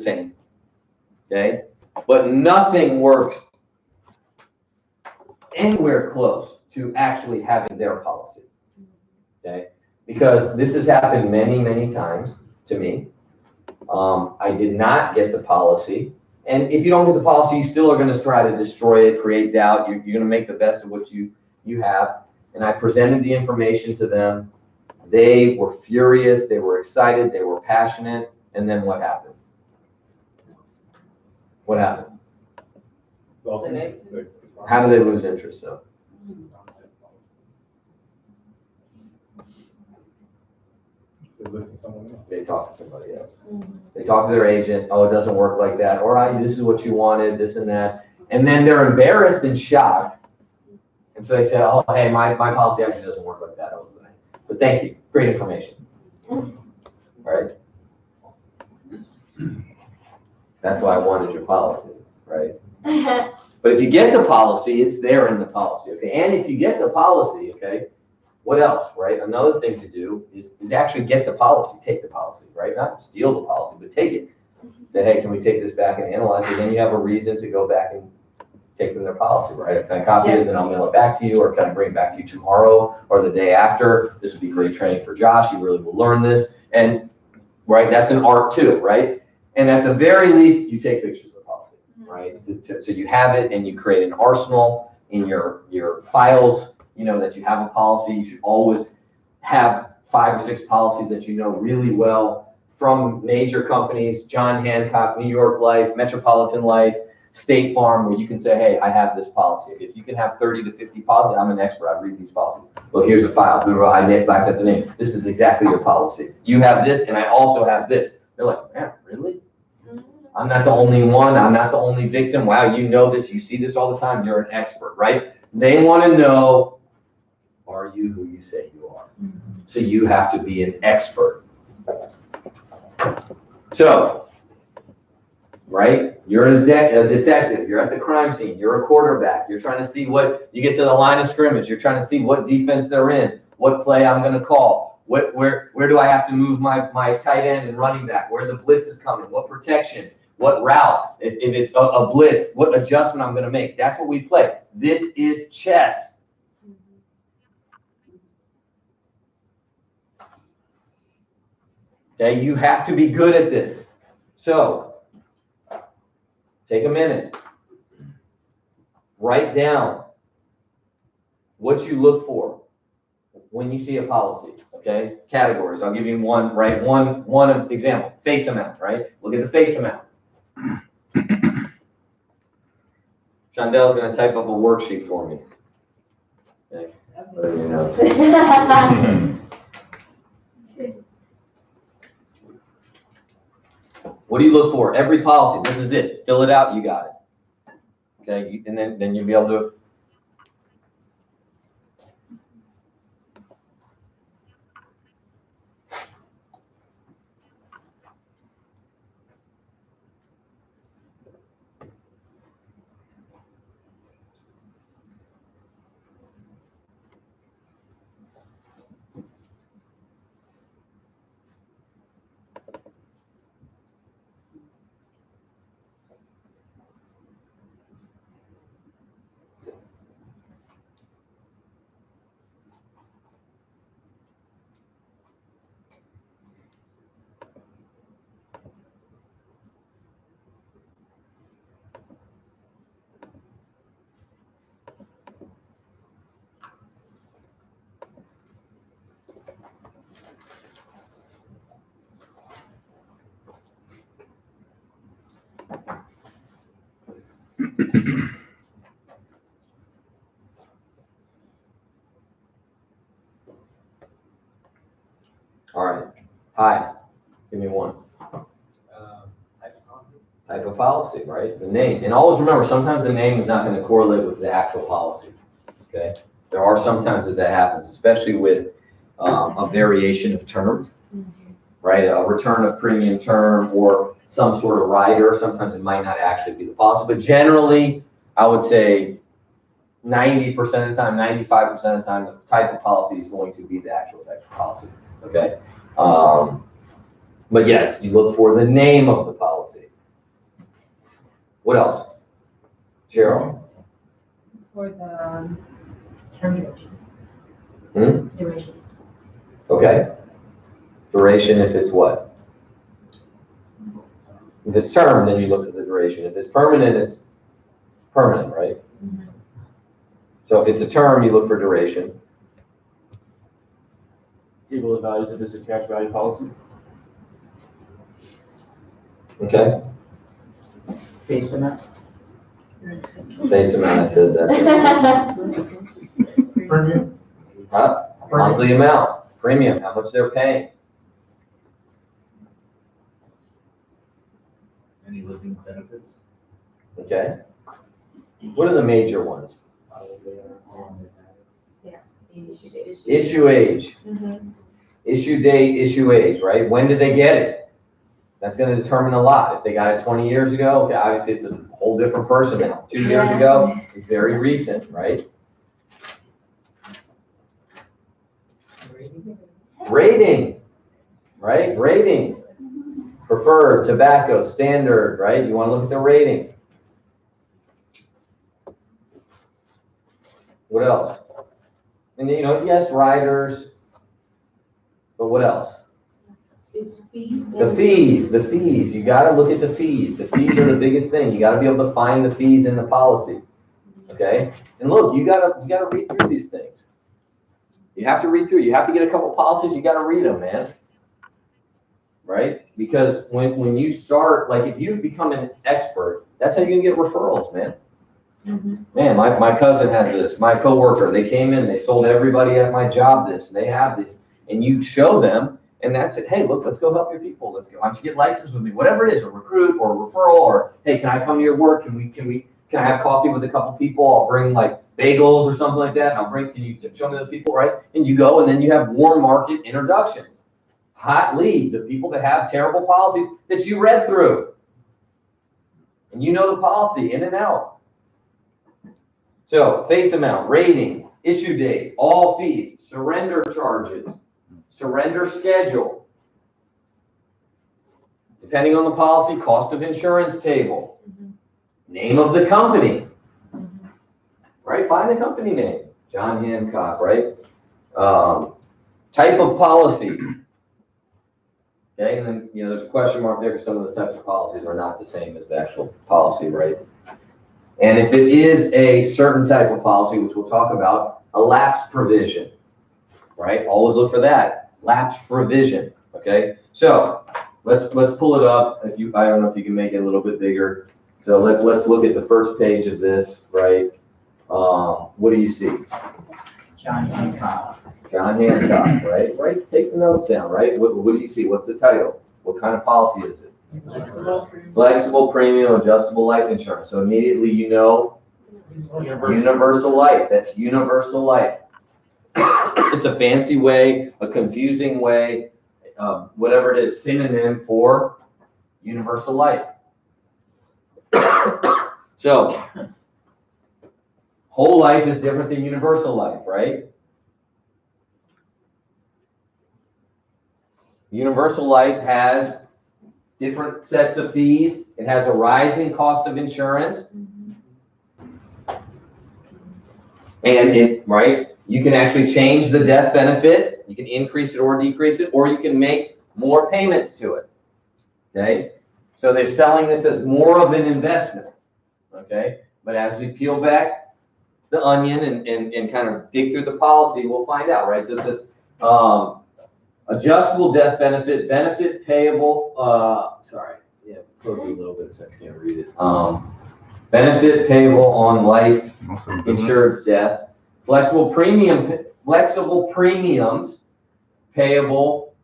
same, okay? But nothing works anywhere close to actually having their policy, okay? Because this has happened many, many times to me. I did not get the policy. And if you don't get the policy, you still are going to try to destroy it, create doubt. You're going to make the best of what you have. And I presented the information to them. They were furious. They were excited. They were passionate. And then what happened? What happened? How do they lose interest, though? They talk to somebody else. They talk to their agent. Oh, it doesn't work like that. All right, this is what you wanted, this and that. And then they're embarrassed and shocked. And so they say, oh, hey, my policy actually doesn't work like that. But thank you. Great information. Right? That's why I wanted your policy, right? But if you get the policy, it's there in the policy, okay? And if you get the policy, okay, what else, right? Another thing to do is actually get the policy, take the policy, right? Not steal the policy, but take it. Say, hey, can we take this back and analyze it? Then you have a reason to go back and take them their policy, right? Can I copy it, then I'll mail it back to you, or can I bring it back to you tomorrow or the day after? This would be great training for Josh. He really will learn this. And, right, that's an art too, right? And at the very least, you take pictures of the policy, right? So you have it and you create an arsenal in your files, you know, that you have a policy. You should always have 5 or 6 policies that you know really well from major companies, John Hancock, New York Life, Metropolitan Life, State Farm, where you can say, hey, I have this policy. If you can have 30 to 50 policies, I'm an expert. I read these policies. Look, here's a file. I back at the name. This is exactly your policy. You have this, and I also have this. They're like, man, really? I'm not the only one. I'm not the only victim. Wow, you know this. You see this all the time. You're an expert, right? They want to know, are you who you say you are? So you have to be an expert. So, right? You're a detective. You're at the crime scene. You're a quarterback. You're trying to see what, you get to the line of scrimmage. You're trying to see what defense they're in, what play I'm going to call. Where do I have to move my tight end and running back? Where the blitz is coming? What protection? What route? If it's a blitz, what adjustment I'm going to make? That's what we play. This is chess. Okay, you have to be good at this. So, take a minute. Write down what you look for when you see a policy. Okay, categories. I'll give you one, right? One example. Face amount, right? Look at the face amount. Shondel's going to type up a worksheet for me. Okay. What do you look for? Every policy. This is it. Fill it out. You got it. Okay, and then you'll be able to. All right. Hi. Give me one. Type of policy, right? The name. And always remember, sometimes the name is not going to correlate with the actual policy. Okay? There are sometimes that happens, especially with a variation of term, right? A return of premium term or some sort of rider. Sometimes it might not actually be the policy. But generally, I would say 90% of the time, 95% of the time, the type of policy is going to be the actual type of policy. Okay? But yes, you look for the name of the policy. What else? Cheryl? For the term duration. Duration. Okay. Duration if it's what? If it's term, then you look at the duration. If it's permanent, it's permanent, right? Mm-hmm. So if it's a term, you look for duration. Table of values if it's a cash value policy. Okay. Face amount. Face amount, I said that. Premium. Huh? Monthly amount, premium, how much they're paying. Any living benefits. Okay. What are the major ones? Issue age. Mm-hmm. Issue date, issue age, right? When did they get it? That's going to determine a lot. If they got it 20 years ago, okay, obviously it's a whole different person now. 2 years ago, it's very recent, right? Rating, right? Rating. Preferred, tobacco, standard, right? You want to look at the rating. What else? And yes, riders, but what else? It's fees. The fees. You got to look at the fees. The fees are the biggest thing. You got to be able to find the fees in the policy. Okay? And look, you got to read through these things. You have to read through. You have to get a couple policies. You got to read them, man. Right? Because when you start, like if you become an expert, that's how you can get referrals, man. Mm-hmm. Man, my cousin has this. My coworker, they came in, they sold everybody at my job this, and they have this, and you show them. And that's it. Hey, look, let's go help your people. Let's go. Why don't you get licensed with me? Whatever it is, a recruit or a referral, or hey, can I come to your work? Can I have coffee with a couple people? I'll bring like bagels or something like that. And can you show me those people, right? And you go, and then you have warm market introductions, hot leads of people that have terrible policies that you read through, and you know the policy in and out. So face amount, rating, issue date, all fees, surrender charges. Surrender schedule. Depending on the policy, cost of insurance table. Name of the company. Right? Find the company name. John Hancock, right? Type of policy. Okay, and then there's a question mark there because some of the types of policies are not the same as the actual policy, right? And if it is a certain type of policy, which we'll talk about, a lapse provision. Right? Always look for that. Lapse provision. Okay? So let's pull it up. I don't know if you can make it a little bit bigger. So let's look at the first page of this, right? What do you see? John Hancock. John Hancock, right? Right? Take the notes down, right? What do you see? What's the title? What kind of policy is it? Flexible premium adjustable life insurance. So immediately universal life. That's universal life. It's a fancy way, a confusing way, whatever it is, synonym for universal life. So, whole life is different than universal life, right? Universal life has different sets of fees. It has a rising cost of insurance. And right? You can actually change the death benefit. You can increase it or decrease it, or you can make more payments to it. Okay? So they're selling this as more of an investment. Okay? But as we peel back the onion and kind of dig through the policy, we'll find out, right? So it says adjustable death benefit, benefit payable, close it a little bit so I can't read it. Benefit payable on life insurance death. Flexible premiums payable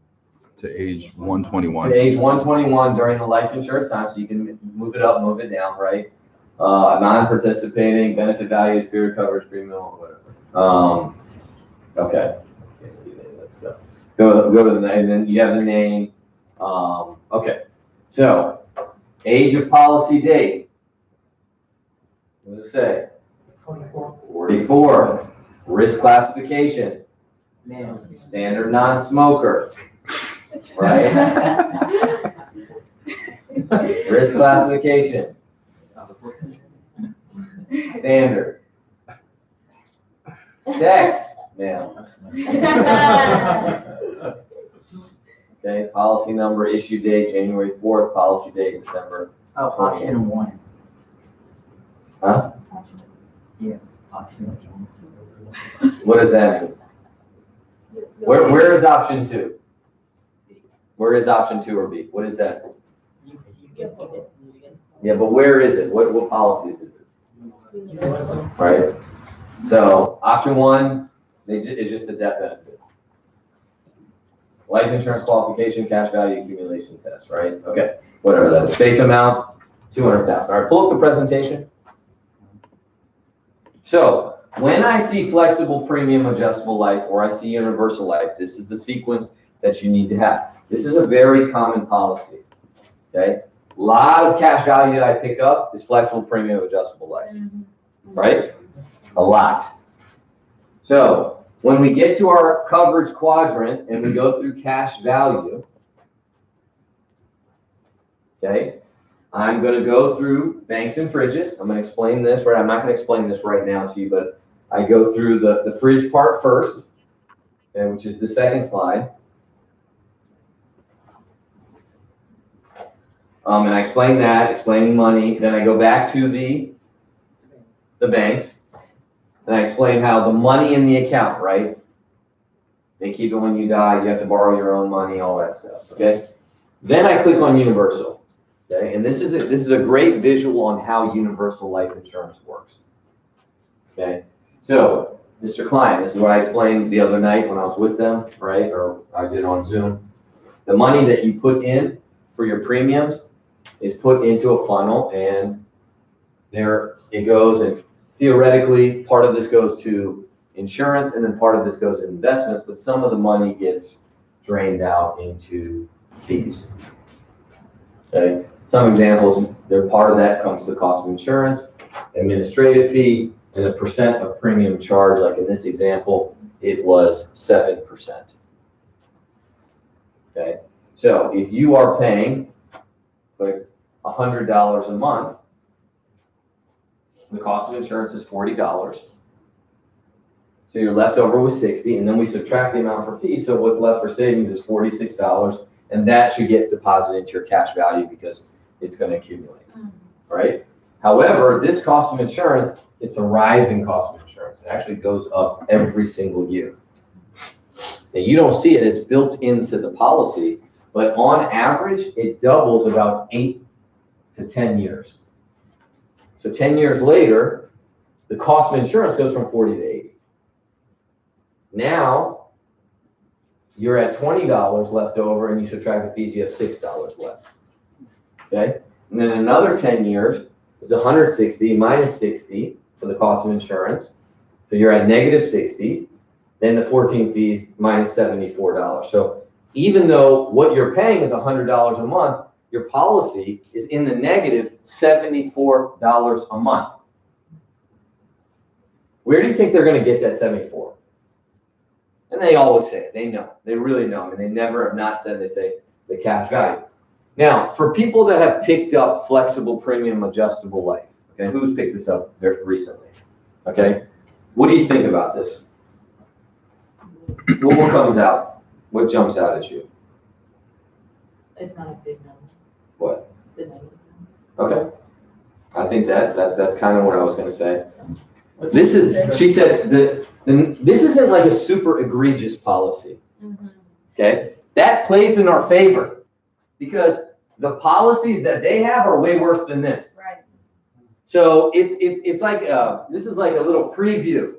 to age 121. To age 121 during the life insurance time, so you can move it up, move it down, right? Non-participating, benefit values, period coverage, premium, whatever. Okay. That stuff. Go to the name, and then you have the name. Okay. So, age of policy date. What does it say? 44. Risk classification. Standard non-smoker. Right? Risk classification. Standard. Sex, male. Okay, policy number, issue date, January 4th, policy date, December. Oh, option one. Huh? Option one. What does that mean? Where is option 2? Where is option 2 or B? What is that? Yeah, but where is it? What policies is it? Right? So option 1 is just a death benefit. Life insurance qualification, cash value accumulation test, right? Okay, whatever that is. Face amount, 200,000. All right, pull up the presentation. So when I see flexible premium adjustable life or I see universal life, this is the sequence that you need to have. This is a very common policy, okay? A lot of cash value that I pick up is flexible premium adjustable life, right? A lot. So when we get to our coverage quadrant and we go through cash value, okay, I'm going to go through banks and fridges. I'm going to explain this, right? I'm not going to explain this right now to you, but I go through the fridge part first, okay, which is the second slide. And I explain that, explaining money. Then I go back to the banks. And I explain how the money in the account, right? They keep it when you die. You have to borrow your own money, all that stuff, okay? Then I click on universal, okay? And this is a great visual on how universal life insurance works, okay? So, Mr. Klein, this is what I explained the other night when I was with them, right? Or I did on Zoom. The money that you put in for your premiums is put into a funnel, and there it goes, and theoretically, part of this goes to insurance, and then part of this goes to investments, but some of the money gets drained out into fees. Okay, some examples, part of that comes to the cost of insurance, administrative fee, and a percent of premium charge. Like in this example, it was 7%. Okay, so if you are paying like $100 a month, the cost of insurance is $40. So you're left over with $60, and then we subtract the amount for fees. So what's left for savings is $46, and that should get deposited into your cash value because it's going to accumulate, right? However, this cost of insurance, it's a rising cost of insurance. It actually goes up every single year. Now you don't see it, it's built into the policy, but on average, it doubles about 8 to 10 years. So 10 years later, the cost of insurance goes from 40 to 80. Now, you're at $20 left over, and you subtract the fees, you have $6 left. Okay? And then another 10 years, it's 160 minus 60 for the cost of insurance. So you're at negative 60. Then the 14 fees minus $74. So even though what you're paying is $100 a month, your policy is in the negative $74 a month. Where do you think they're going to get that 74? And they always say it. They know. They really know. I mean, they never have not said, they say the cash value. Now, for people that have picked up flexible premium adjustable life, okay, who's picked this up very recently? Okay, what do you think about this? What comes out? What jumps out at you? It's not a big number. What? The negative. Okay. I think that's kind of what I was going to say. This is, she said, this isn't like a super egregious policy. Okay? That plays in our favor because the policies that they have are way worse than this. Right. So it's like, this is like a little preview.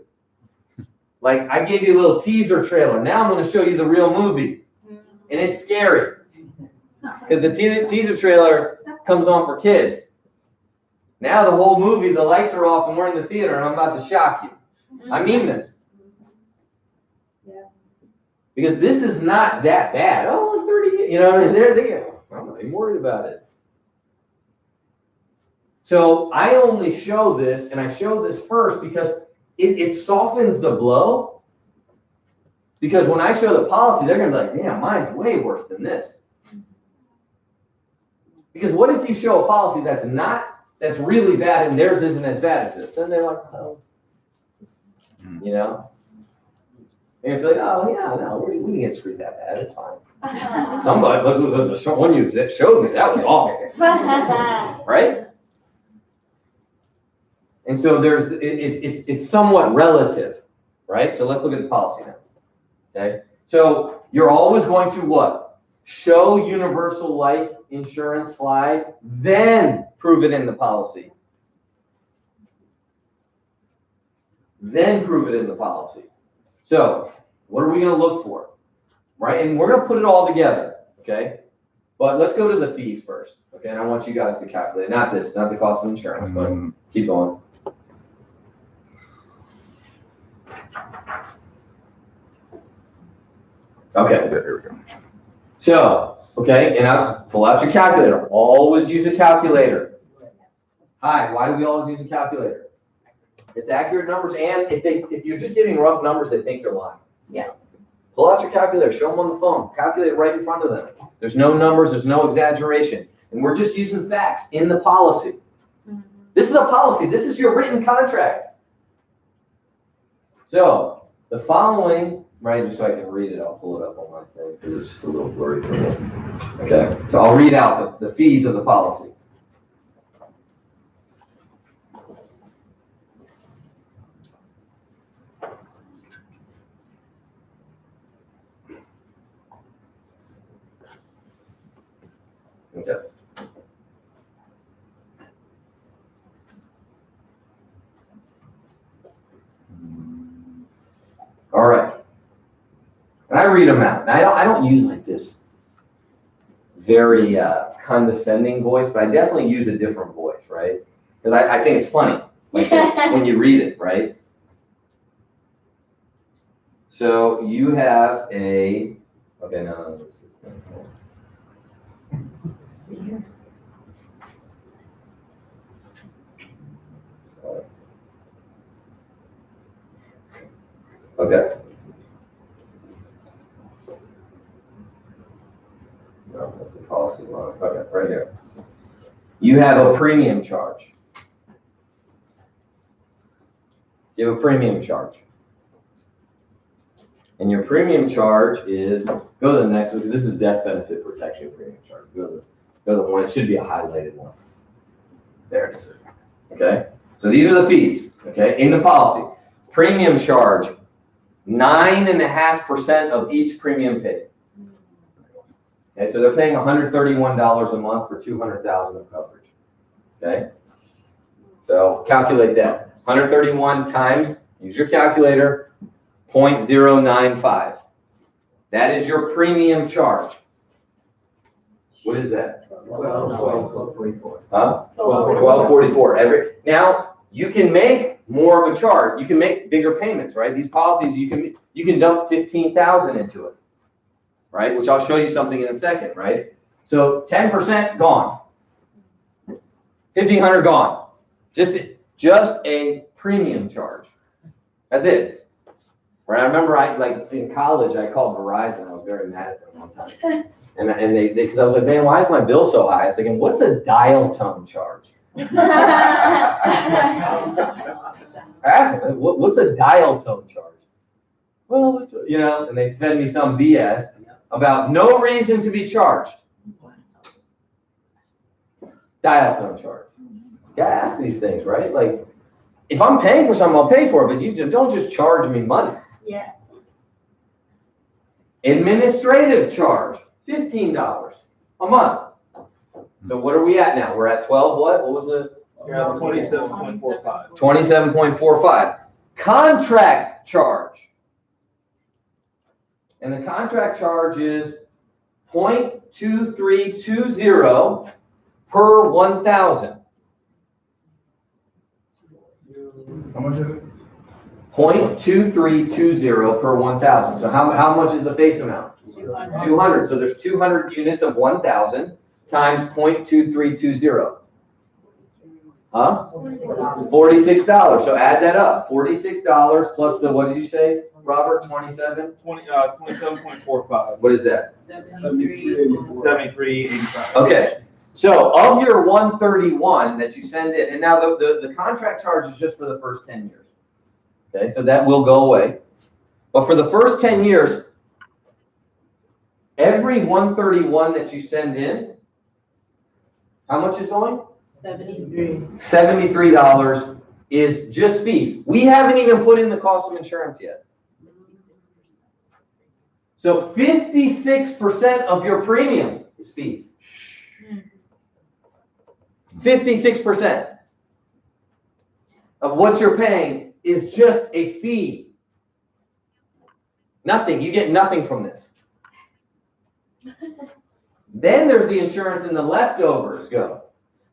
Like I gave you a little teaser trailer. Now I'm going to show you the real movie. And it's scary. Because the teaser trailer comes on for kids. Now the whole movie, the lights are off and we're in the theater and I'm about to shock you. I mean this. Yeah. Because this is not that bad. Oh, 30, you know, I mean, I'm not even worried about it. So I only show this, and I show this first because it softens the blow. Because when I show the policy, they're going to be like, damn, mine's way worse than this. Because what if you show a policy that's not that's really bad and theirs isn't as bad as this, then they're like, oh, you know? And it's like, oh, yeah, no, we didn't get screwed that bad, it's fine. Somebody, look, the one you showed me, that was awful, right? And so it's somewhat relative, right? So let's look at the policy now, okay? So you're always going to what? Show universal life insurance slide, then prove it in the policy. Then prove it in the policy. So what are we going to look for, right? And we're going to put it all together, okay? But let's go to the fees first, okay? And I want you guys to calculate, not this, not the cost of insurance, but keep going. Okay. There we go. So, okay, and I'll pull out your calculator. Always use a calculator. Hi, why do we always use a calculator? It's accurate numbers, and if you're just giving rough numbers, they think you're lying. Yeah. Pull out your calculator, show them on the phone, calculate it right in front of them. There's no numbers, there's no exaggeration. And we're just using facts in the policy. Mm-hmm. This is a policy, this is your written contract. So, the following, right, just so I can read it, I'll pull it up on my thing, because it's just a little blurry for me. Okay, so I'll read out the fees of the policy. Okay. All right. And I read them out. And I don't use like this very condescending voice, but I definitely use a different voice, right? Because I think it's funny, like when you read it, right? So you have a, okay, no, this is not cool. See here. Okay. No, that's the policy line. Okay, right here. You have a premium charge. You have a premium charge. And your premium charge is, go to the next one, because this is death benefit protection premium charge. Go to the one, it should be a highlighted one. There it is. Okay? So these are the fees, okay, in the policy. Premium charge, 9.5% of each premium paid. Okay, so they're paying $131 a month for $200,000 of coverage. Okay? So calculate that. 131 times, use your calculator, 0.095. That is your premium charge. What is that? 12.44. Huh? 12.44. Now you can make more of a charge. You can make bigger payments, right? These policies you can dump $15,000 into it, right? Which I'll show you something in a second, right? So 10% gone, $1,500 gone. Just a premium charge. That's it. Right? I remember in college I called Verizon. I was very mad at them one time. And they because I was like, man, why is my bill so high? I was like, what's a dial tone charge? I asked them, what's a dial tone charge? Well, it's, and they fed me some BS about no reason to be charged. Dial tone charge. You gotta ask these things, right? Like, if I'm paying for something, I'll pay for it, but you don't just charge me money. Yeah. Administrative charge, $15 a month. So what are we at now? We're at 12 what? What was it? You're at 27.45. 27.45. Contract charge. And the contract charge is 0.2320 per 1,000. How much is it? 0.2320 per 1,000. So how much is the face amount? 200. So there's 200 units of 1,000 times 0.2320. Huh? $46. So add that up. $46 plus the, what did you say, Robert? 27? 27.45. What is that? 73.85. Okay. So of your 131 that you send in, and now the contract charge is just for the first 10 years. Okay, so that will go away. But for the first 10 years, every 131 that you send in, how much is going? 73. $73 is just fees. We haven't even put in the cost of insurance yet. So 56% of your premium is fees. 56% of what you're paying is just a fee. Nothing. You get nothing from this. Then there's the insurance and the leftovers go.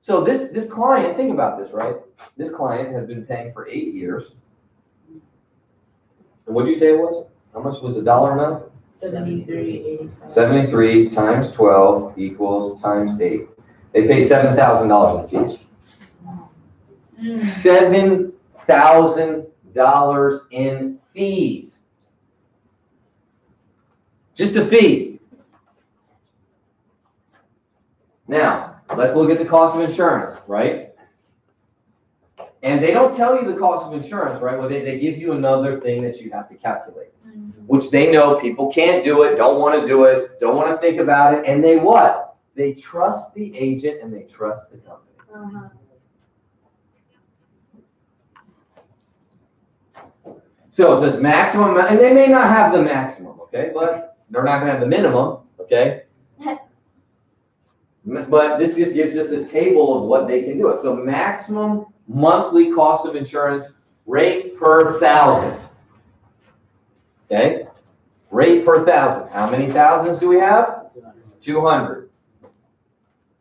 So this client, think about this, right? This client has been paying for 8 years. And what did you say it was? How much was the dollar amount? 73.85. 73 times 12 equals times 8. They paid $7,000 in fees. $7,000 in fees. Just a fee. Now, let's look at the cost of insurance, right? And they don't tell you the cost of insurance, right? Well, they give you another thing that you have to calculate, which they know people can't do it, don't want to do it, don't want to think about it, and they what? They trust the agent and they trust the company. So it says maximum, and they may not have the maximum, okay? But they're not going to have the minimum, okay? But this just gives us a table of what they can do. So maximum monthly cost of insurance rate per 1,000. Okay? Rate per 1,000. How many thousands do we have? 200.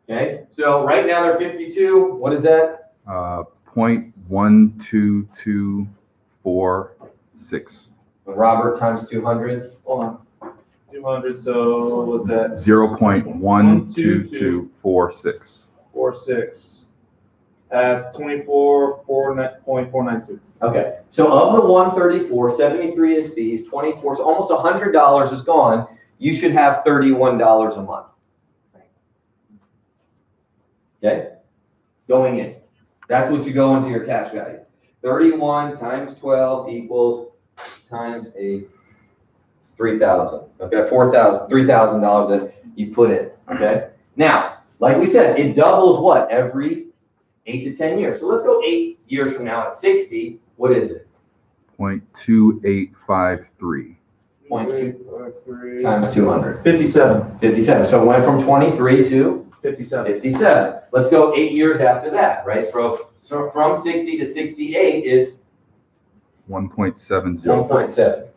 Okay? So right now they're 52. What is that? 0.12246. Robert times 200. Hold on. 200, so what was that? 0.12246. 46. That's 24.492. Okay. So of the 134, 73 is fees, 24, so almost $100 is gone. You should have $31 a month. Okay? Going in. That's what you go into your cash value. 31 times 12 equals times 8. It's 3,000. Okay, $3,000 that you put in. Okay. Now, like we said, it doubles what? Every 8 to 10 years. So let's go 8 years from now at 60. What is it? 0.2853. 0.2 times 200. 57. 57. So it went from 23 to 57. 57. Let's go 8 years after that, right? So from 60 to 68 is 1.70. 1.7.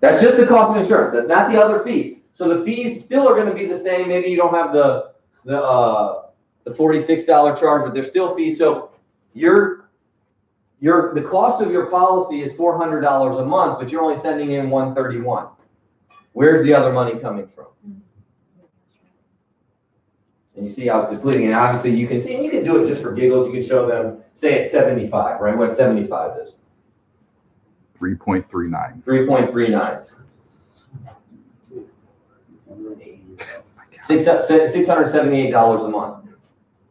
That's just the cost of insurance. That's not the other fees. So the fees still are going to be the same. Maybe you don't have the $46 charge, but they're still fees. So the cost of your policy is $400 a month, but you're only sending in 131. Where's the other money coming from? And you see how it's depleting. And obviously you can see, and you can do it just for giggles. You can show them, say it's 75, right? What 75 is? 3.39. 3.39. $678 a month.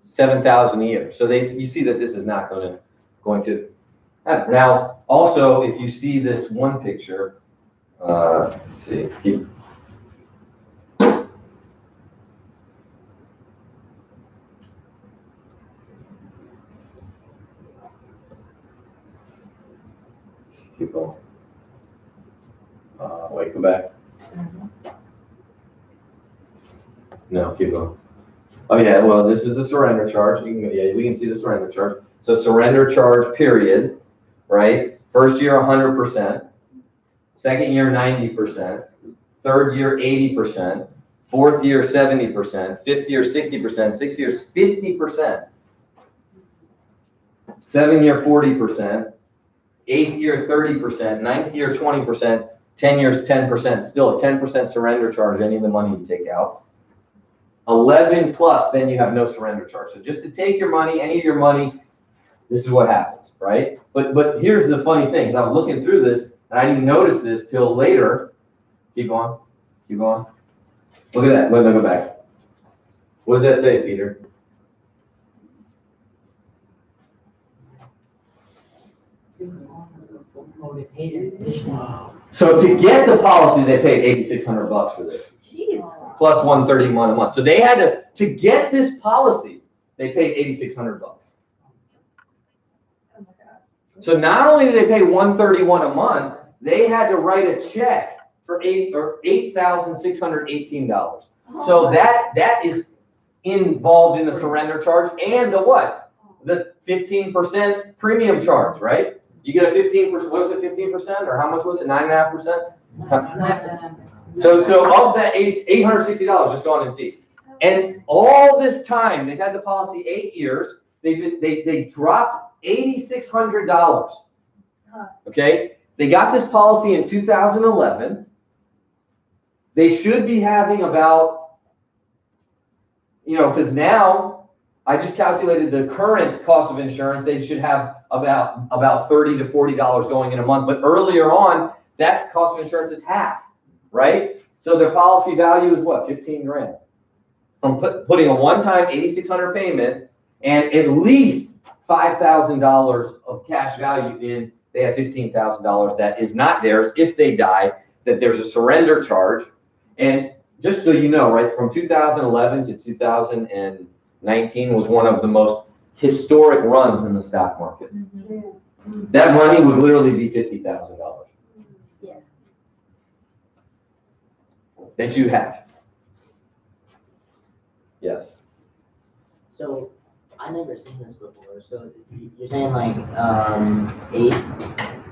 7,000 a year. So you see that this is not going to happen. Now, also, if you see this one picture, let's see. Keep going. Wait, go back. No, keep going. Oh yeah, well, this is the surrender charge. We can see the surrender charge. So surrender charge period, right? First year 100%, second year 90%, third year 80%, fourth year 70%, fifth year 60%, sixth year 50%, 7th year 40%, 8th year 30%, 9th year 20%, 10 years, 10%, still a 10% surrender charge, any of the money you take out. 11 plus, then you have no surrender charge. So just to take your money, any of your money, this is what happens, right? But here's the funny thing, is I was looking through this, and I didn't notice this till later. Keep going, keep going. Look at that, let me go back. What does that say, Peter? So to get the policy, they paid $8,600 for this, plus $131 a month. So they had to get this policy, they paid $8,600. So not only did they pay $131 a month, they had to write a check for $8,618. So that is involved in the surrender charge and the what? The 15% premium charge, right? You get a 15%, what was it, 15%? Or how much was it, 9.5%? So of that $860 just gone in fees. And all this time, they've had the policy 8 years, they dropped $8,600. Okay? They got this policy in 2011. They should be having about, because now I just calculated the current cost of insurance. They should have about $30 to $40 going in a month. But earlier on, that cost of insurance is half, right? So their policy value is what, 15 grand? From putting a one-time $8,600 payment and at least $5,000 of cash value in, they have $15,000 that is not theirs if they die, that there's a surrender charge. And just so you know, right, from 2011 to 2019 was one of the most historic runs in the stock market. That money would literally be $50,000. Yeah. That you have. Yes. So I never seen this before. So you're saying like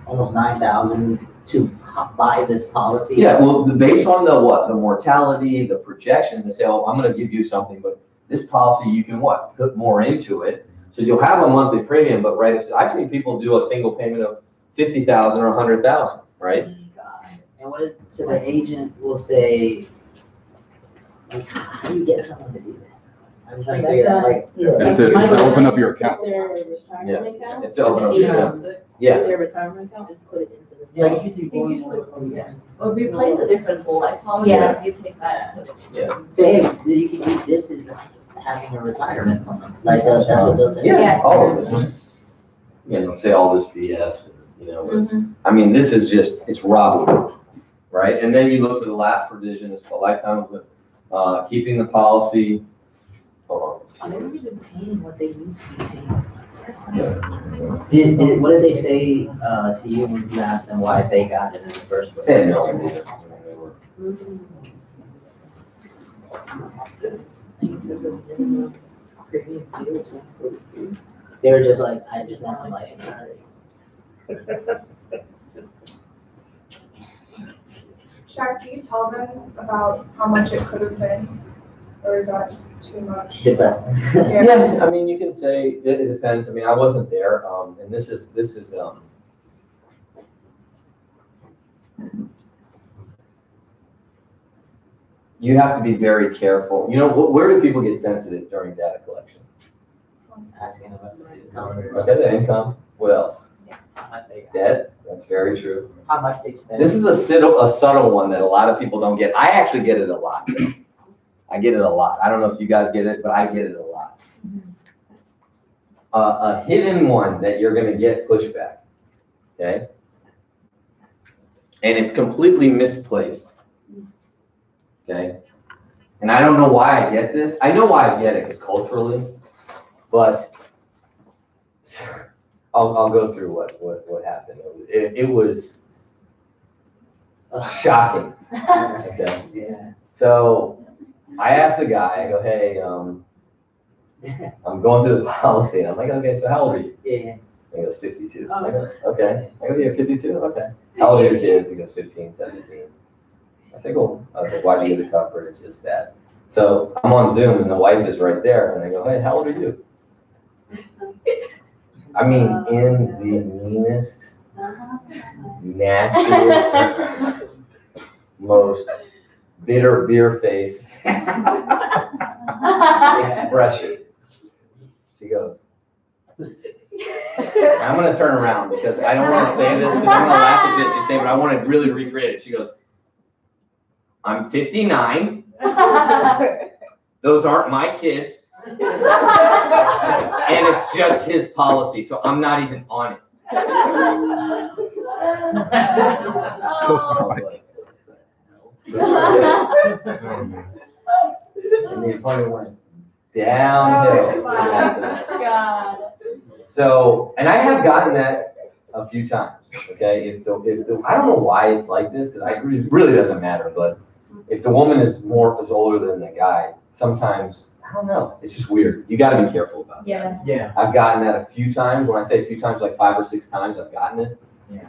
almost 9,000 to buy this policy? Yeah, well, based on the what? The mortality, the projections, they say, oh, I'm going to give you something, but this policy, you can what? Put more into it. So you'll have a monthly premium, but right, I've seen people do a single payment of $50,000 or $100,000, right? And what is, so the agent will say, like, how do you get someone to do that? I'm trying to figure that, like, It's to open up your account. Their retirement account. It's to open up your account. Yeah. Their retirement account and put it into the. it's like usually Or replace a different whole life policy, Yeah. you take that. say, hey, you can do this is having a retirement fund. Like, that's what they'll say. Yeah, all of it. Yeah, they'll say all this BS, but, I mean, this is just, it's robbery, right? And then you look for the last provision, it's called lifetime of keeping the policy. Hold on. They're usually paying what they need to be paying. What did they say to you when you asked them why they got it in the first place? They had no idea. They were just like, I just want some life insurance. Shaq, do you tell them about how much it could have been? Or is that too much? Depends. Yeah, I mean, you can say, it depends. I mean, I wasn't there, and this is, you have to be very careful. Where do people get sensitive during data collection? Asking about the income. Okay, the income. What else? How much they got. Debt. That's very true. How much they spend. This is a subtle one that a lot of people don't get. I actually get it a lot. I get it a lot. I don't know if you guys get it, but I get it a lot. A hidden one that you're going to get pushback. Okay? And it's completely misplaced. Okay? And I don't know why I get this. I know why I get it, because culturally, but I'll go through what happened. It was shocking. Okay? Yeah. So I asked the guy, I go, hey, I'm going through the policy. And I'm like, okay, so how old are you? Yeah. And he goes, 52. I go, okay. I go, you're 52? Okay. How old are your kids? He goes, 15, 17. I said, cool. I was like, why do you get the coverage? Just that. So I'm on Zoom and the wife is right there. And I go, hey, how old are you? I mean, in the meanest, nastiest, most bitter beer face expression. She goes, I'm gonna turn around because I don't wanna say this because I'm gonna laugh at what she's saying, but I wanna really recreate it. She goes, I'm 59, those aren't my kids, and it's just his policy, so I'm not even on it. Close enough. And the appointment went downhill. Oh my God. So, and I have gotten that a few times, okay? If the I don't know why it's like this, because it really doesn't matter, but if the woman is older than the guy, sometimes, I don't know, it's just weird. You gotta be careful about that. Yeah. I've gotten that a few times. When I say a few times, like 5 or 6 times I've gotten it. Yeah.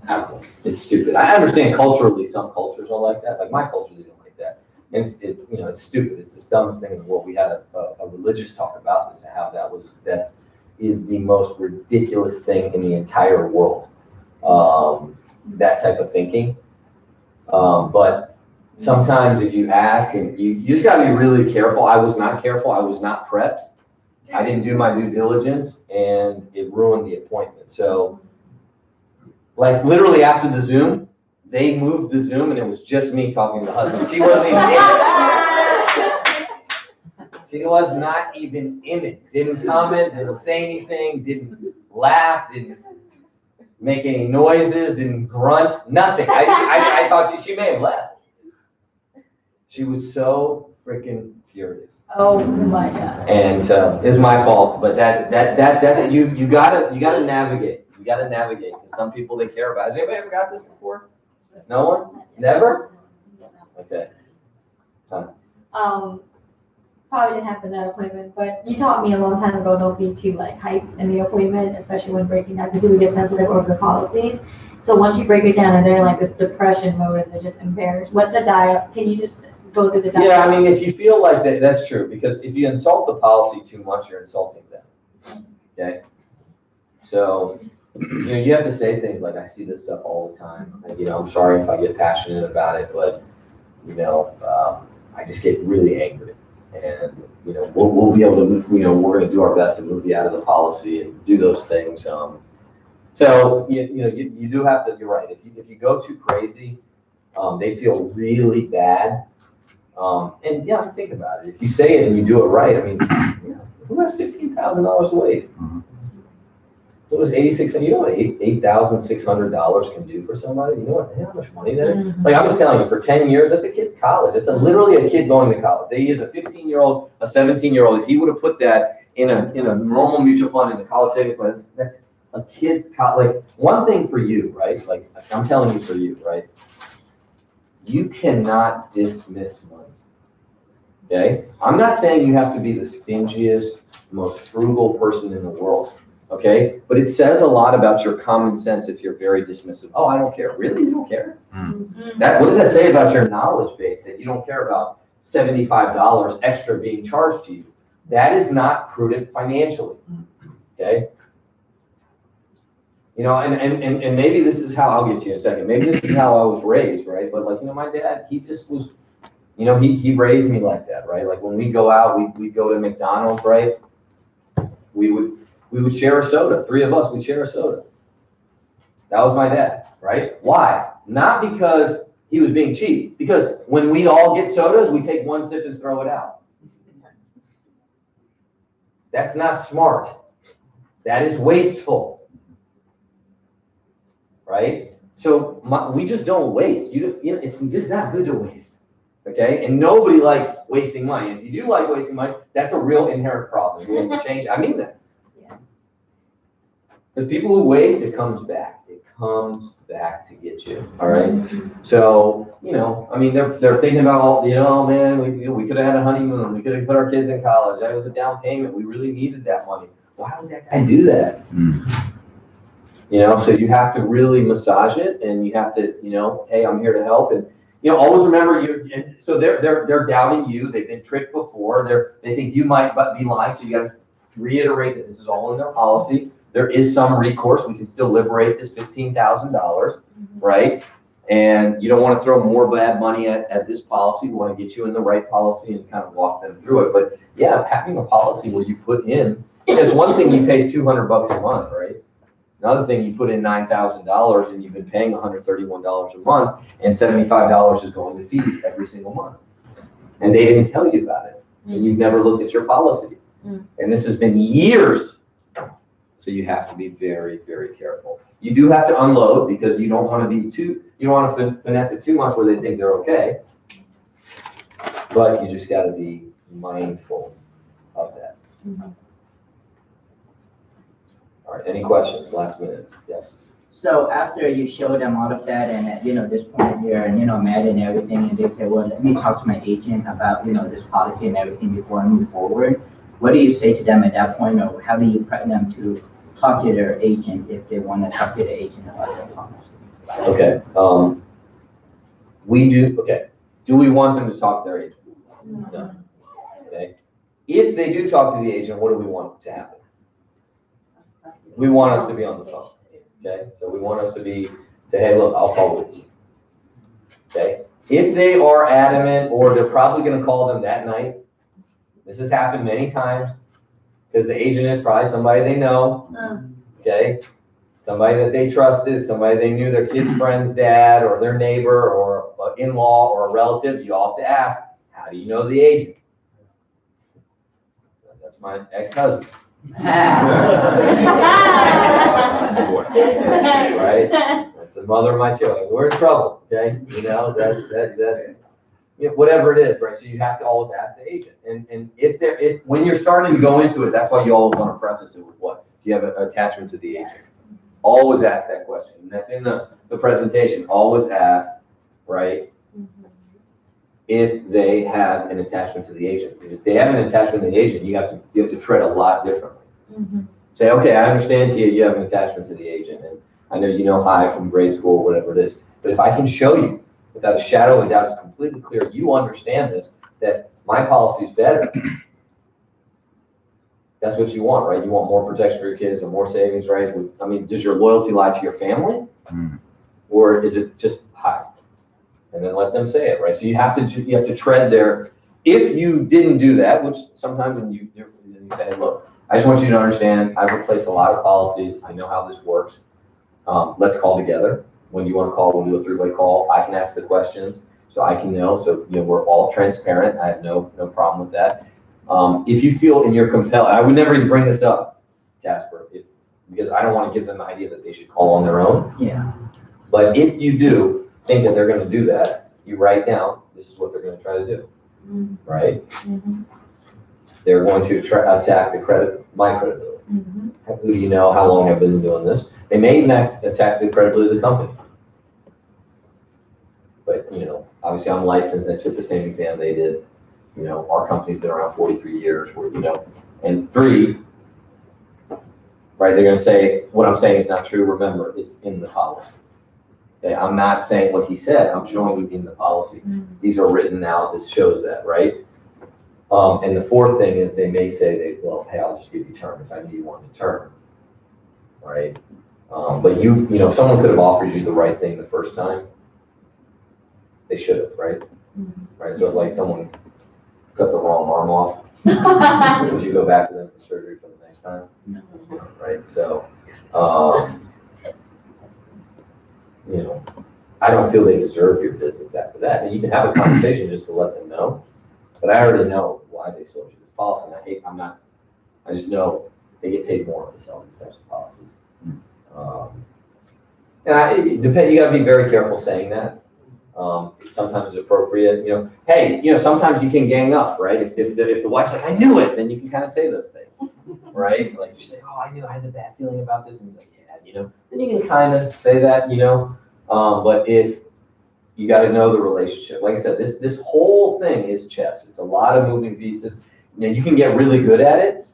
I don't know. It's stupid. I understand culturally some cultures are like that. Like my culture, they don't like that. And it's it's stupid. It's the dumbest thing in the world. We had a religious talk about this and how that is the most ridiculous thing in the entire world. That type of thinking. But sometimes if you ask, and you just gotta be really careful. I was not careful. I was not prepped. I didn't do my due diligence, and it ruined the appointment. So, like literally after the Zoom, they moved the Zoom, and it was just me talking to the husband. She wasn't even in it. She was not even in it. Didn't comment, didn't say anything, didn't laugh, didn't make any noises, didn't grunt, nothing. I thought she may have left. She was so freaking furious. Oh my God. And it's my fault, but that's you gotta navigate. You gotta navigate because some people they care about. Has anybody ever got this before? No one? Never? Okay. Probably didn't happen that appointment, but you taught me a long time ago don't be too like hype in the appointment, especially when breaking down because you would get sensitive over the policies. So once you break it down and they're in like this depression mode and they're just embarrassed. What's the diet? Can you just go through the diet? Yeah, I mean, if you feel like that, that's true because if you insult the policy too much, you're insulting them. Okay. So, you have to say things like, I see this stuff all the time. And, I'm sorry if I get passionate about it, but, I just get really angry. And, we'll be able to, we're going to do our best to move you out of the policy and do those things. So, you do have to, you're right. If you go too crazy, they feel really bad. And yeah, think about it. If you say it and you do it right, I mean, who has $15,000 to waste? It was $8,600. You know what $8,600 can do for somebody? You know how much money that is? Mm-hmm. Like I'm just telling you, for 10 years, that's a kid's college. It's literally a kid going to college. They use a 15-year-old, a 17-year-old. If he would have put that in a normal mutual fund in the college savings fund, that's a kid's college. Like one thing for you, right? Like I'm telling you for you, right? You cannot dismiss money. Okay? I'm not saying you have to be the stingiest, most frugal person in the world. Okay, but it says a lot about your common sense if you're very dismissive. Oh, I don't care. Really? You don't care? What does that say about your knowledge base that you don't care about $75 extra being charged to you? That is not prudent financially. Okay? And maybe this is how, I'll get to you in a second. Maybe this is how I was raised, right? But like, my dad, he just was, he raised me like that, right? Like when we go out, we'd go to McDonald's, right? We would share a soda. 3 of us would share a soda. That was my dad, right? Why? Not because he was being cheap. Because when we all get sodas, we take 1 sip and throw it out. That's not smart. That is wasteful, right? So we just don't waste. It's just not good to waste, okay? And nobody likes wasting money. If you do like wasting money, that's a real inherent problem. We have to change. I mean that. Because people who waste, it comes back. It comes back to get you. All right. So, they're thinking about, man, we could have had a honeymoon. We could have put our kids in college. That was a down payment. We really needed that money. Why would that guy do that? So you have to really massage it, and you have to, hey, I'm here to help, and always remember so they're doubting you. They've been tricked before. They think you might be lying. So you got to reiterate that this is all in their policies. There is some recourse. We can still liberate this $15,000, right? and you don't want to throw more bad money at this policy. We want to get you in the right policy and kind of walk them through it. But yeah, having a policy where you put in, it's one thing you pay $200 a month, right? Another thing, you put in $9,000 and you've been paying $131 a month, and $75 is going to fees every single month. And they didn't tell you about it, and you've never looked at your policy. And this has been years. So you have to be very, very careful. You do have to unload, because you don't want to be you don't want to finesse it too much where they think they're okay. But you just got to be mindful of that. All right, any questions, last minute? Yes. So after you show them all of that and at, this point you're, mad and everything, and they say, well, let me talk to my agent about, this policy and everything before I move forward. What do you say to them at that point, or how do you prep them to talk to their agent if they want to talk to the agent about their policy? Okay, do we want them to talk to their agent? No. Okay, if they do talk to the agent, what do we want to happen? We want us to be on the phone, okay? So we want us to say, hey, look, I'll call with you, okay? If they are adamant, or they're probably gonna call them that night, this has happened many times, because the agent is probably somebody they know, okay? Somebody that they trusted, somebody they knew, their kid's friend's dad, or their neighbor, or an in-law, or a relative. You all have to ask, how do you know the agent? That's my ex-husband. Right? That's the mother of my children. We're in trouble, okay? Whatever it is, right? So you have to always ask the agent. And when you're starting to go into it, that's why you always want to preface it with what? Do you have an attachment to the agent? Always ask that question. And that's in the presentation. Always ask, right? If they have an attachment to the agent. Because if they have an attachment to the agent, you have to tread a lot differently. Say, okay, I understand, Tia, you have an attachment to the agent, and I know you know Hi from grade school, whatever it is. But if I can show you, without a shadow of a doubt, it's completely clear, you understand this, that my policy is better. That's what you want, right? You want more protection for your kids and more savings, right? I mean, does your loyalty lie to your family? Or is it just Hi? And then let them say it, right? So you have to tread there. If you didn't do that, which sometimes you say, look, I just want you to understand, I've replaced a lot of policies. I know how this works. Let's call together. When you want to call, we'll do a three-way call. I can ask the questions, so I can know. So we're all transparent. I have no problem with that. If you feel and you're compelled, I would never even bring this up, Casper, because I don't want to give them the idea that they should call on their own. Yeah. But if you do think that they're going to do that, you write down, this is what they're going to try to do, right? They're going to attack my credibility. Who do you know? How long have been doing this? They may even attack the credibility of the company. But, obviously I'm licensed. I took the same exam they did. Our company's been around 43 years, and 3, right? They're going to say, what I'm saying is not true. Remember, it's in the policy. Okay, I'm not saying what he said. I'm showing you in the policy. These are written out. This shows that, right? And the 4th thing is they may say, well, hey, I'll just give you term if I need one to term, right? But someone could have offered you the right thing the first time. They should have, right? Right. So like someone cut the wrong arm off, would you go back to them for surgery for the next time? No. Right. So, I don't feel they deserve your business after that. And you can have a conversation just to let them know. But I already know why they sold you this policy. And I just know they get paid more to sell these types of policies. And you got to be very careful saying that. Sometimes it's appropriate, hey, sometimes you can gang up, right? If the wife's like, I knew it, then you can kind of say those things, right? Like you say, oh, I knew I had a bad feeling about this. And it's like, yeah, then you can kind of say that, but if you got to know the relationship, like I said, this whole thing is chess. It's a lot of moving pieces. You can get really good at it.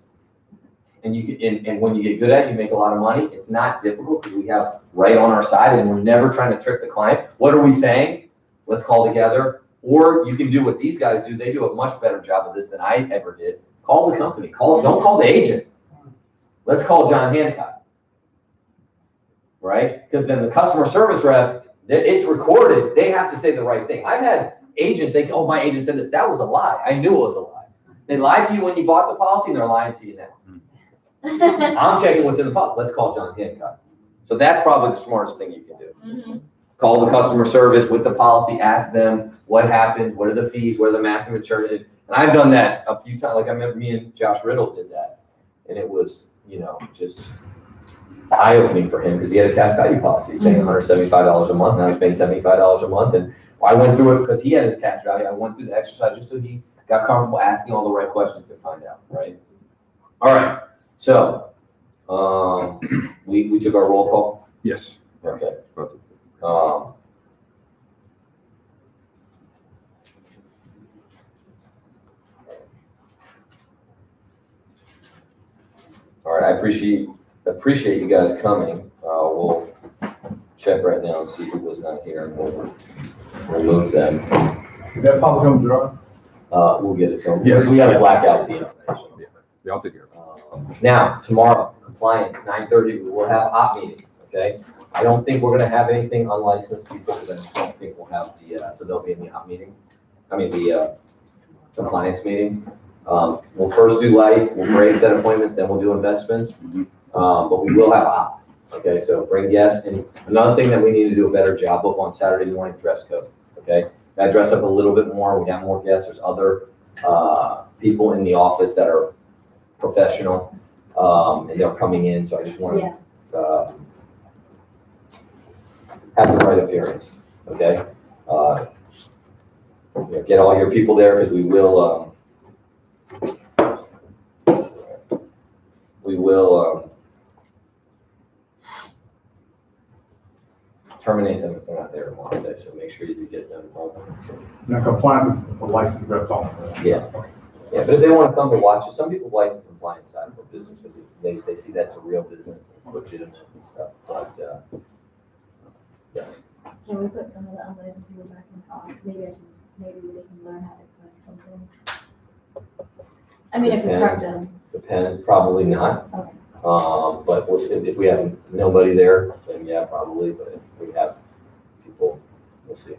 And and when you get good at it, you make a lot of money. It's not difficult because we have right on our side and we're never trying to trick the client. What are we saying? Let's call together. Or you can do what these guys do. They do a much better job of this than I ever did. Call the company. Don't call the agent. Let's call John Hancock. Right? Because then the customer service rep It's recorded. They have to say the right thing. I've had agents think, oh, my agent said this. That was a lie. I knew it was a lie. They lied to you when you bought the policy, and they're lying to you now. I'm checking what's in the policy. Let's call John Hancock. So that's probably the smartest thing you can do. Call the customer service with the policy, ask them what happens, what are the fees, what are the maximum maturities. And I've done that a few times. Like I remember me and Josh Riddle did that. And it was, just eye-opening for him because he had a cash value policy. He's paying $175 a month. Now he's paying $75 a month. And I went through it because he had his cash value. I went through the exercise just so he got comfortable asking all the right questions to find out, right? All right. So we took our roll call. Yes. Okay. All right, I appreciate you guys coming. We'll check right now and see who was not here, and we'll remove them. Is that policy on the draw? We'll get it. So Yes. we have a blackout deal. Yeah, I'll take care of it. Now, tomorrow, compliance, 9:30, we will have a hot meeting, okay? I don't think we're gonna have anything unlicensed people, because I just don't think we'll have so they'll be in the hot meeting. The compliance meeting. We'll first do life, we'll break set appointments, then we'll do investments. But we will have a hot, okay? So bring guests. And another thing that we need to do a better job of on Saturday morning, dress code, okay? I dress up a little bit more, we have more guests, there's other people in the office that are professional, and they're coming in, so I just want to have the right appearance, okay? Get all your people there, because we will terminate them if they're not there tomorrow day, so make sure you get them home. So, Now compliance is a licensed rep only. Right? yeah, but if they want to come to watch it, some people like the compliance side of the business because they see that's a real business, it's legitimate and stuff, but, yes. Can we put some of the unlicensed people back in talk? Maybe they can learn how to explain some things. I mean, if we prep them. Depends, probably not. Okay. But we'll see. If we have nobody there, then yeah, probably, but if we have people, we'll see.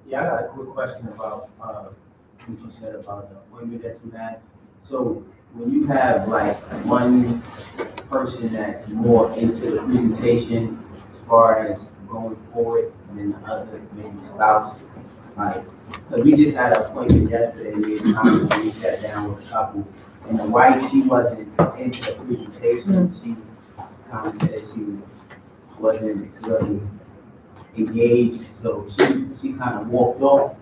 Yeah, I got a quick question about, what you said about the appointment that you had. So when you have like one person that's more into the presentation as far as going forward, and then the other maybe spouse, like, because we just had an appointment yesterday, we sat down with a couple, and the wife, she wasn't into the presentation, she kind of said she wasn't really engaged, so she kind of walked off,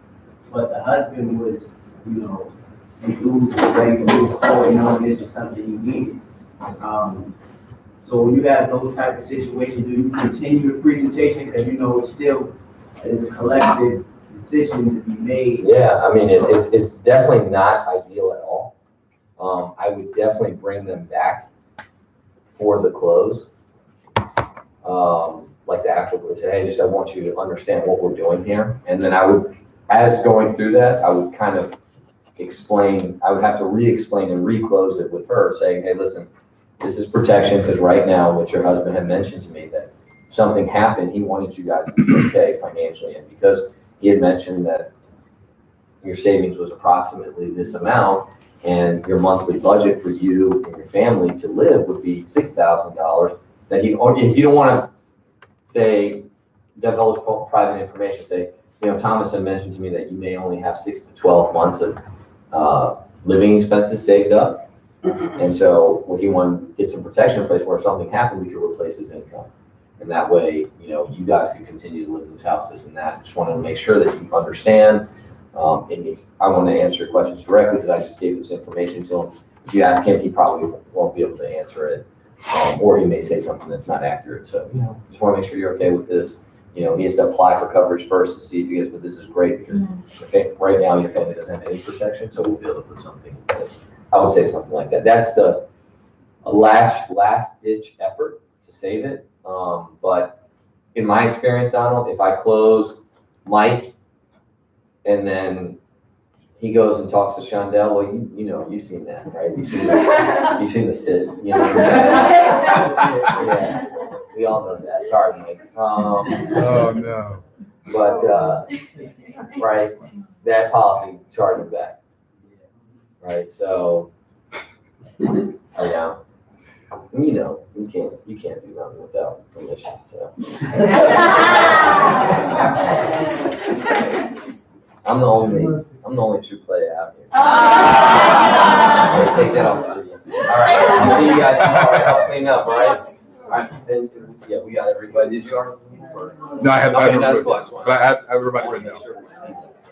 but the husband was, enthused, ready to move forward, this is something he needed. So when you have those type of situations, do you continue the presentation, because it's still is a collective decision to be made? Yeah, I mean, it's definitely not ideal at all. I would definitely bring them back for the close. Like the actual, say, hey, I want you to understand what we're doing here. And then I would, as going through that, I would kind of explain, I would have to re-explain and re-close it with her, saying, hey, listen, this is protection, because right now, what your husband had mentioned to me, that if something happened, he wanted you guys to be okay financially. And because he had mentioned that your savings was approximately this amount, and your monthly budget for you and your family to live would be $6,000, that if you don't want to say, divulge private information, say, Thomas had mentioned to me that you may only have 6 to 12 months of living expenses saved up. And so what he wanted to get some protection in place where if something happened, we could replace his income. And that way, you guys could continue to live in this house, this and that. Just wanted to make sure that you understand. And if I want to answer your questions directly, because I just gave this information to him. If you ask him, he probably won't be able to answer it. Or he may say something that's not accurate. So, just want to make sure you're okay with this. He has to apply for coverage first to see if he gets, but this is great because right now your family doesn't have any protection, so we'll be able to put something in place. I would say something like that. That's the last ditch effort to save it. But in my experience, Donald, if I close Mike and then he goes and talks to Shondell, well, you've seen that, right? You've seen the sit, Yeah, we all know that. Sorry, Mike. Oh, no. But, right, that policy charges back. Right, so, you can't do nothing without permission, so. I'm the only true player out here. Take that off. All right, I'll see you guys tomorrow, help clean up, all right? All right, and, yeah, we got everybody, did you already? No, I have, Okay, that's fine. but I have everybody written down. Sure we see that.